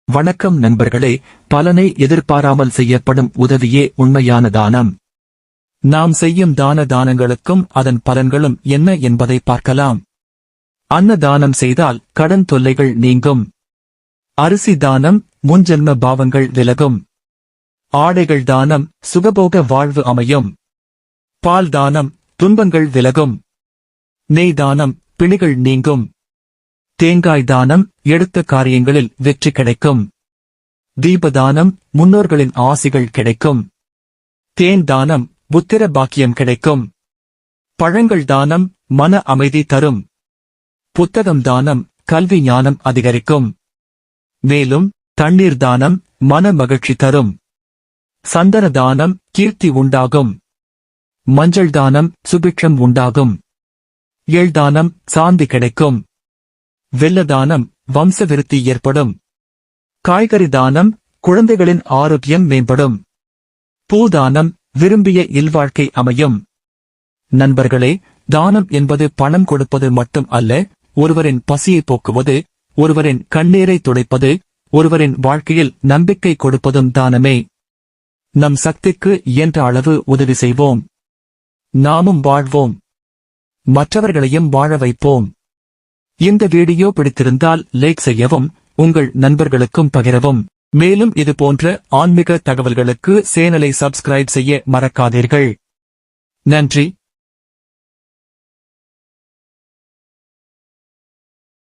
வணக்கம் நண்பர்களே. பலனை எதிர்பாராமல் செய்யப்படும் உதவியே உண்மையான தானம். நாம் செய்யும் தானங்களுக்கும் அதன் பலன்களும் என்ன என்பதை பார்க்கலாம். அன்னதானம் செய்தால் கடன் தொல்லைகள் நீங்கும். அரிசி தானம் முன்ஜென்ம பாவங்கள் விலகும். ஆடைகள் தானம் சுகபோக வாழ்வு அமையும். பால் தானம் துன்பங்கள் விலகும். நெய் தானம் பிணிகள் நீங்கும். தேங்காய் தானம் எடுத்த காரியங்களில் வெற்றி கிடைக்கும். தீபதானம் முன்னோர்களின் ஆசிகள் கிடைக்கும். தேன் தானம் புத்திர பாக்கியம் கிடைக்கும். பழங்கள் தானம் மன அமைதி தரும். புத்தகம் தானம் கல்வி ஞானம் அதிகரிக்கும். மேலும் தண்ணீர் தானம் மன மகிழ்ச்சி தரும். சந்தன தானம் கீர்த்தி உண்டாகும். மஞ்சள் தானம் சுபிட்சம் உண்டாகும். எள் தானம் சாந்தி கிடைக்கும். வெள்ளதானம் வம்ச விருத்தி ஏற்படும். காய்கறி தானம் குழந்தைகளின் ஆரோக்கியம் மேம்படும். பூதானம் விரும்பிய இல்வாழ்க்கை அமையும். நண்பர்களே, தானம் என்பது பணம் கொடுப்பது மட்டும் அல்ல, ஒருவரின் பசியை போக்குவது, ஒருவரின் கண்ணீரை துடைப்பது, ஒருவரின் வாழ்க்கையில் நம்பிக்கை கொடுப்பதும் தானமே. நம் சக்திக்கு இயன்ற அளவு உதவி செய்வோம். நாமும் வாழ்வோம், மற்றவர்களையும் வாழ வைப்போம். இந்த வீடியோ பிடித்திருந்தால் லைக் செய்யவும், உங்கள் நண்பர்களுக்கும் பகிரவும். மேலும் இது போன்ற ஆன்மீக தகவல்களுக்கு சேனலை சப்ஸ்கிரைப் செய்ய மறக்காதீர்கள். நன்றி.